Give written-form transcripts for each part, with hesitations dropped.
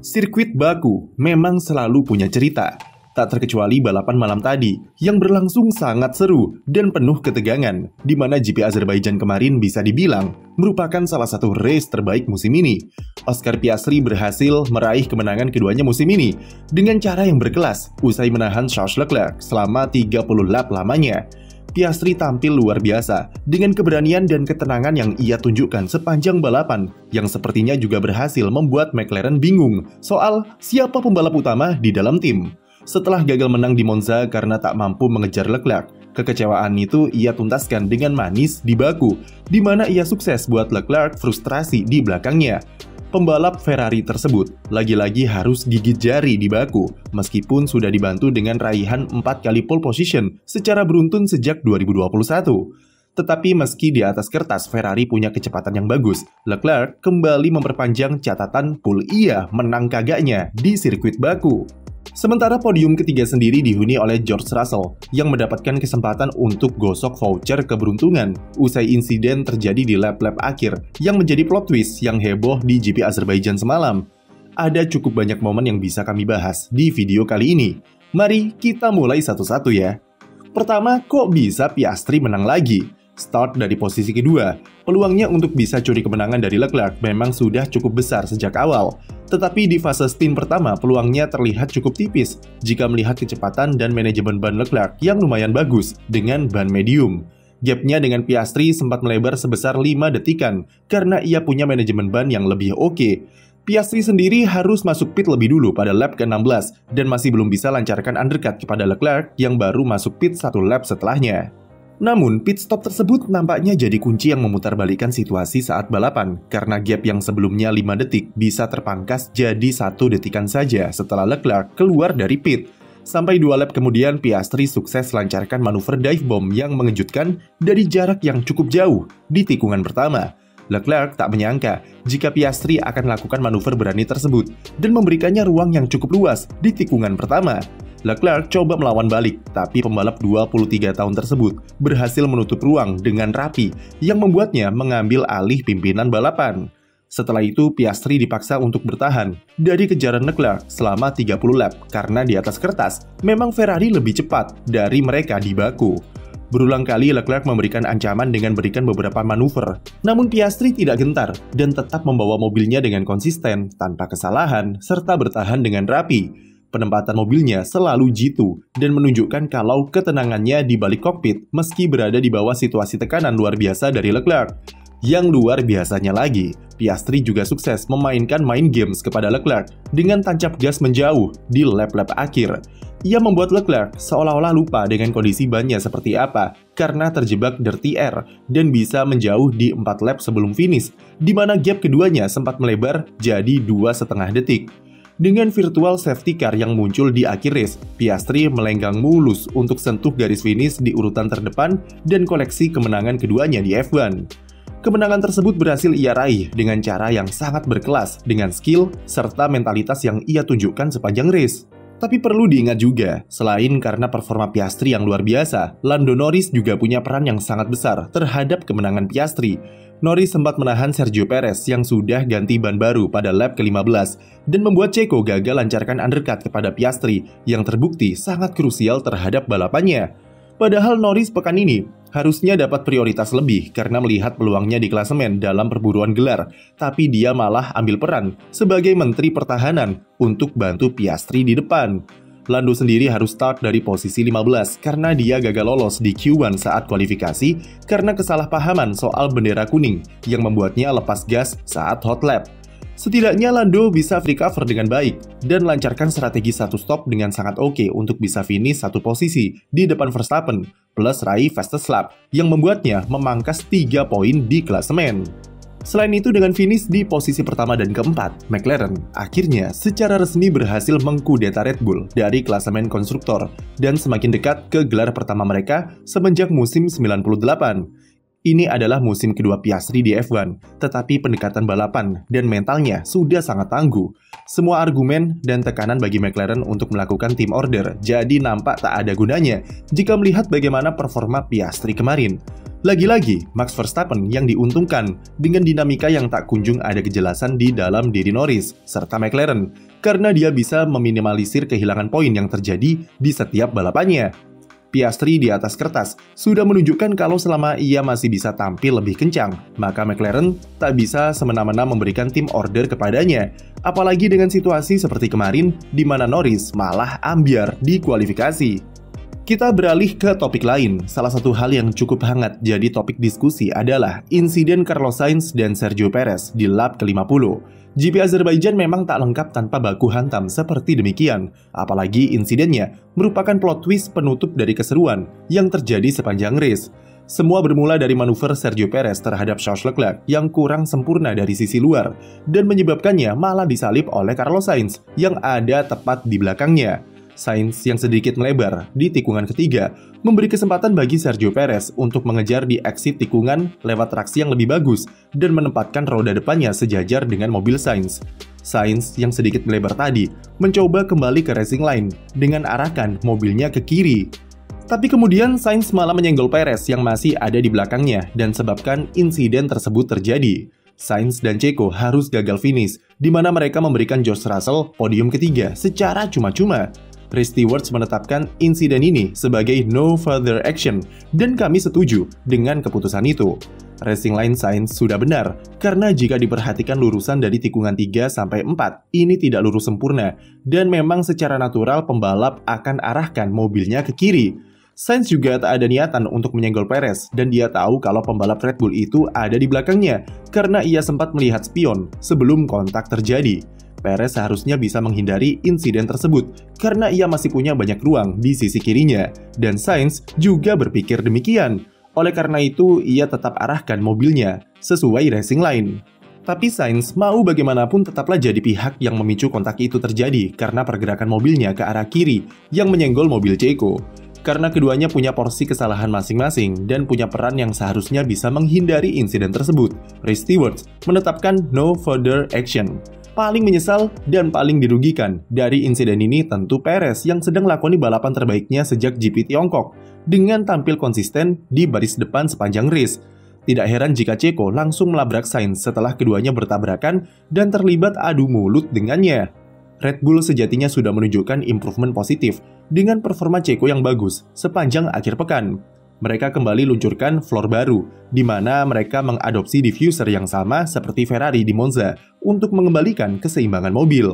Sirkuit Baku memang selalu punya cerita, tak terkecuali balapan malam tadi yang berlangsung sangat seru dan penuh ketegangan, di mana GP Azerbaijan kemarin bisa dibilang merupakan salah satu race terbaik musim ini. Oscar Piastri berhasil meraih kemenangan keduanya musim ini dengan cara yang berkelas usai menahan Charles Leclerc selama 30 lap lamanya. Piastri tampil luar biasa dengan keberanian dan ketenangan yang ia tunjukkan sepanjang balapan, yang sepertinya juga berhasil membuat McLaren bingung soal siapa pembalap utama di dalam tim. Setelah gagal menang di Monza karena tak mampu mengejar Leclerc, kekecewaan itu ia tuntaskan dengan manis di Baku, di mana ia sukses buat Leclerc frustrasi di belakangnya. Pembalap Ferrari tersebut lagi-lagi harus gigit jari di Baku, meskipun sudah dibantu dengan raihan 4 kali pole position secara beruntun sejak 2021. Tetapi meski di atas kertas Ferrari punya kecepatan yang bagus, Leclerc kembali memperpanjang catatan pole ia menang kagaknya di sirkuit Baku. Sementara podium ketiga sendiri dihuni oleh George Russell yang mendapatkan kesempatan untuk gosok voucher keberuntungan usai insiden terjadi di lap-lap akhir yang menjadi plot twist yang heboh di GP Azerbaijan semalam. Ada cukup banyak momen yang bisa kami bahas di video kali ini. Mari kita mulai satu-satu ya. Pertama, kok bisa Piastri menang lagi? Start dari posisi kedua, peluangnya untuk bisa curi kemenangan dari Leclerc memang sudah cukup besar sejak awal. Tetapi di fase stint pertama, peluangnya terlihat cukup tipis jika melihat kecepatan dan manajemen ban Leclerc yang lumayan bagus dengan ban medium. Gapnya dengan Piastri sempat melebar sebesar 5 detikan karena ia punya manajemen ban yang lebih oke. Piastri sendiri harus masuk pit lebih dulu pada lap ke-16 dan masih belum bisa lancarkan undercut kepada Leclerc yang baru masuk pit 1 lap setelahnya. Namun, pit stop tersebut nampaknya jadi kunci yang memutarbalikkan situasi saat balapan, karena gap yang sebelumnya 5 detik bisa terpangkas jadi 1 detikan saja setelah Leclerc keluar dari pit. Sampai 2 lap kemudian, Piastri sukses lancarkan manuver dive bomb yang mengejutkan dari jarak yang cukup jauh di tikungan pertama. Leclerc tak menyangka jika Piastri akan melakukan manuver berani tersebut dan memberikannya ruang yang cukup luas di tikungan pertama. Leclerc coba melawan balik, tapi pembalap 23 tahun tersebut berhasil menutup ruang dengan rapi yang membuatnya mengambil alih pimpinan balapan. Setelah itu, Piastri dipaksa untuk bertahan dari kejaran Leclerc selama 30 lap karena di atas kertas memang Ferrari lebih cepat dari mereka di Baku. Berulang kali Leclerc memberikan ancaman dengan berikan beberapa manuver, namun Piastri tidak gentar dan tetap membawa mobilnya dengan konsisten, tanpa kesalahan, serta bertahan dengan rapi. Penempatan mobilnya selalu jitu dan menunjukkan kalau ketenangannya di balik kokpit meski berada di bawah situasi tekanan luar biasa dari Leclerc. Yang luar biasanya lagi, Piastri juga sukses memainkan mind games kepada Leclerc dengan tancap gas menjauh di lap-lap akhir. Ia membuat Leclerc seolah-olah lupa dengan kondisi bannya seperti apa karena terjebak dirty air dan bisa menjauh di 4 lap sebelum finish, di mana gap keduanya sempat melebar jadi 2,5 detik. Dengan virtual safety car yang muncul di akhir race, Piastri melenggang mulus untuk sentuh garis finish di urutan terdepan dan koleksi kemenangan keduanya di F1. Kemenangan tersebut berhasil ia raih dengan cara yang sangat berkelas, dengan skill serta mentalitas yang ia tunjukkan sepanjang race. Tapi perlu diingat juga, selain karena performa Piastri yang luar biasa, Lando Norris juga punya peran yang sangat besar terhadap kemenangan Piastri. Norris sempat menahan Sergio Perez yang sudah ganti ban baru pada lap ke-15 dan membuat Checo gagal lancarkan undercut kepada Piastri yang terbukti sangat krusial terhadap balapannya. Padahal Norris pekan ini harusnya dapat prioritas lebih karena melihat peluangnya di klasemen dalam perburuan gelar, tapi dia malah ambil peran sebagai Menteri Pertahanan untuk bantu Piastri di depan. Lando sendiri harus start dari posisi 15 karena dia gagal lolos di Q1 saat kualifikasi karena kesalahpahaman soal bendera kuning yang membuatnya lepas gas saat hot lap. Setidaknya Lando bisa free cover dengan baik dan lancarkan strategi satu stop dengan sangat oke untuk bisa finish satu posisi di depan Verstappen plus raih fastest lap yang membuatnya memangkas 3 poin di klasemen. Selain itu, dengan finish di posisi pertama dan keempat, McLaren akhirnya secara resmi berhasil mengkudeta Red Bull dari klasemen konstruktor dan semakin dekat ke gelar pertama mereka semenjak musim 98. Ini adalah musim kedua Piastri di F1, tetapi pendekatan balapan dan mentalnya sudah sangat tangguh. Semua argumen dan tekanan bagi McLaren untuk melakukan team order jadi nampak tak ada gunanya jika melihat bagaimana performa Piastri kemarin. Lagi-lagi, Max Verstappen yang diuntungkan dengan dinamika yang tak kunjung ada kejelasan di dalam diri Norris serta McLaren, karena dia bisa meminimalisir kehilangan poin yang terjadi di setiap balapannya. Piastri di atas kertas sudah menunjukkan kalau selama ia masih bisa tampil lebih kencang, maka McLaren tak bisa semena-mena memberikan tim order kepadanya, apalagi dengan situasi seperti kemarin di mana Norris malah ambyar di kualifikasi. Kita beralih ke topik lain. Salah satu hal yang cukup hangat jadi topik diskusi adalah insiden Carlos Sainz dan Sergio Perez di lap ke-50. GP Azerbaijan memang tak lengkap tanpa baku hantam seperti demikian. Apalagi insidennya merupakan plot twist penutup dari keseruan yang terjadi sepanjang race. Semua bermula dari manuver Sergio Perez terhadap Charles Leclerc yang kurang sempurna dari sisi luar dan menyebabkannya malah disalip oleh Carlos Sainz yang ada tepat di belakangnya. Sainz yang sedikit melebar di tikungan ketiga memberi kesempatan bagi Sergio Perez untuk mengejar di exit tikungan lewat traksi yang lebih bagus dan menempatkan roda depannya sejajar dengan mobil Sainz. Sainz yang sedikit melebar tadi mencoba kembali ke racing line dengan arahkan mobilnya ke kiri. Tapi kemudian Sainz malah menyenggol Perez yang masih ada di belakangnya dan sebabkan insiden tersebut terjadi. Sainz dan Checo harus gagal finish, di mana mereka memberikan George Russell podium ketiga secara cuma-cuma. Chris Stewart menetapkan insiden ini sebagai no further action dan kami setuju dengan keputusan itu. Racing line Sainz sudah benar, karena jika diperhatikan lurusan dari tikungan 3 sampai 4, ini tidak lurus sempurna dan memang secara natural pembalap akan arahkan mobilnya ke kiri. Sainz juga tak ada niatan untuk menyenggol Perez dan dia tahu kalau pembalap Red Bull itu ada di belakangnya karena ia sempat melihat spion sebelum kontak terjadi. Perez seharusnya bisa menghindari insiden tersebut karena ia masih punya banyak ruang di sisi kirinya, dan Sainz juga berpikir demikian. Oleh karena itu, ia tetap arahkan mobilnya sesuai racing line. Tapi Sainz mau bagaimanapun tetaplah jadi pihak yang memicu kontak itu terjadi karena pergerakan mobilnya ke arah kiri yang menyenggol mobil Checo. Karena keduanya punya porsi kesalahan masing-masing dan punya peran yang seharusnya bisa menghindari insiden tersebut, Chris Stewart menetapkan no further action. Paling menyesal dan paling dirugikan dari insiden ini tentu Perez yang sedang lakoni balapan terbaiknya sejak GP Tiongkok dengan tampil konsisten di baris depan sepanjang race. Tidak heran jika Checo langsung melabrak Sainz setelah keduanya bertabrakan dan terlibat adu mulut dengannya. Red Bull sejatinya sudah menunjukkan improvement positif dengan performa Checo yang bagus sepanjang akhir pekan. Mereka kembali luncurkan floor baru, di mana mereka mengadopsi diffuser yang sama seperti Ferrari di Monza untuk mengembalikan keseimbangan mobil.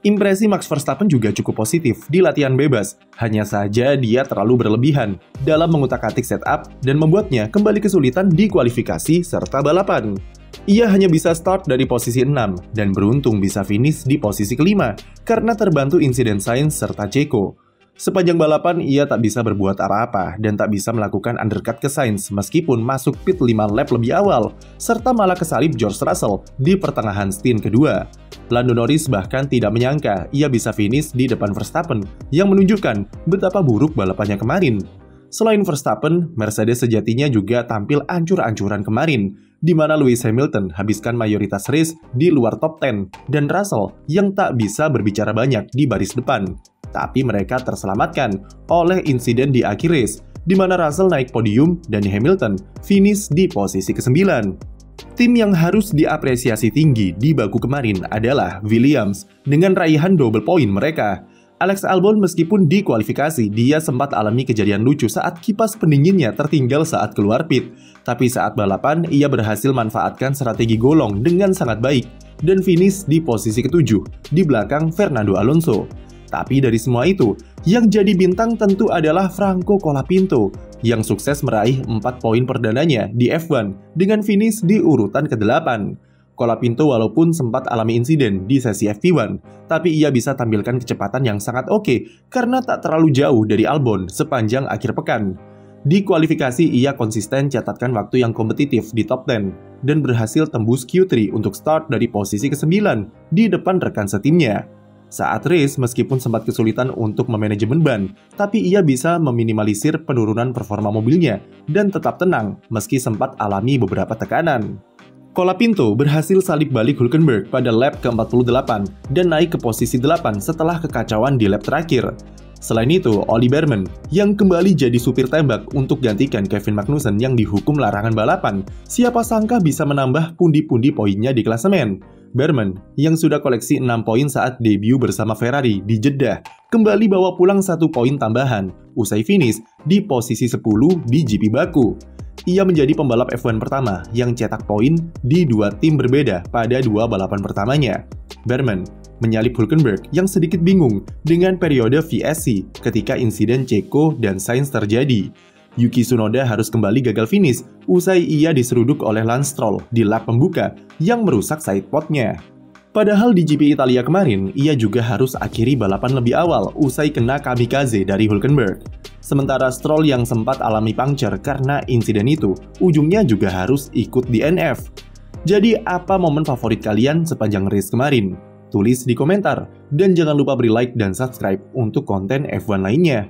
Impresi Max Verstappen juga cukup positif di latihan bebas, hanya saja dia terlalu berlebihan dalam mengutak-atik setup dan membuatnya kembali kesulitan di kualifikasi serta balapan. Ia hanya bisa start dari posisi 6 dan beruntung bisa finish di posisi kelima karena terbantu insiden Sainz serta Checo. Sepanjang balapan, ia tak bisa berbuat apa-apa dan tak bisa melakukan undercut ke Sainz meskipun masuk pit 5 lap lebih awal, serta malah kesalip George Russell di pertengahan stint kedua. Lando Norris bahkan tidak menyangka ia bisa finish di depan Verstappen, yang menunjukkan betapa buruk balapannya kemarin. Selain Verstappen, Mercedes sejatinya juga tampil ancur-ancuran kemarin, di mana Lewis Hamilton habiskan mayoritas race di luar top 10, dan Russell yang tak bisa berbicara banyak di baris depan. Tapi mereka terselamatkan oleh insiden di akhir race, di mana Russell naik podium dan Hamilton finish di posisi ke-9. Tim yang harus diapresiasi tinggi di Baku kemarin adalah Williams dengan raihan double point mereka. Alex Albon meskipun di kualifikasi dia sempat alami kejadian lucu saat kipas pendinginnya tertinggal saat keluar pit. Tapi saat balapan ia berhasil manfaatkan strategi golong dengan sangat baik dan finish di posisi ke-7 di belakang Fernando Alonso. Tapi dari semua itu, yang jadi bintang tentu adalah Franco Colapinto yang sukses meraih 4 poin perdananya di F1 dengan finish di urutan ke-8. Colapinto walaupun sempat alami insiden di sesi FP1, tapi ia bisa tampilkan kecepatan yang sangat oke karena tak terlalu jauh dari Albon sepanjang akhir pekan. Di kualifikasi ia konsisten catatkan waktu yang kompetitif di top 10 dan berhasil tembus Q3 untuk start dari posisi ke-9 di depan rekan setimnya. Saat race, meskipun sempat kesulitan untuk memanajemen ban, tapi ia bisa meminimalisir penurunan performa mobilnya dan tetap tenang meski sempat alami beberapa tekanan. Colapinto berhasil salib balik Hülkenberg pada lap ke-48 dan naik ke posisi 8 setelah kekacauan di lap terakhir. Selain itu, Ollie Bearman yang kembali jadi supir tembak untuk gantikan Kevin Magnussen yang dihukum larangan balapan, siapa sangka bisa menambah pundi-pundi poinnya di klasemen. Bearman, yang sudah koleksi 6 poin saat debut bersama Ferrari di Jeddah, kembali bawa pulang 1 poin tambahan, usai finish di posisi 10 di GP Baku. Ia menjadi pembalap F1 pertama yang cetak poin di 2 tim berbeda pada 2 balapan pertamanya. Bearman menyalip Hülkenberg yang sedikit bingung dengan periode VSC ketika insiden Checo dan Sainz terjadi. Yuki Tsunoda harus kembali gagal finish usai ia diseruduk oleh Lance Stroll di lap pembuka yang merusak sidepodnya. Padahal di GP Italia kemarin, ia juga harus akhiri balapan lebih awal usai kena kamikaze dari Hülkenberg. Sementara Stroll yang sempat alami puncture karena insiden itu, ujungnya juga harus ikut DNF. Jadi apa momen favorit kalian sepanjang race kemarin? Tulis di komentar, dan jangan lupa beri like dan subscribe untuk konten F1 lainnya.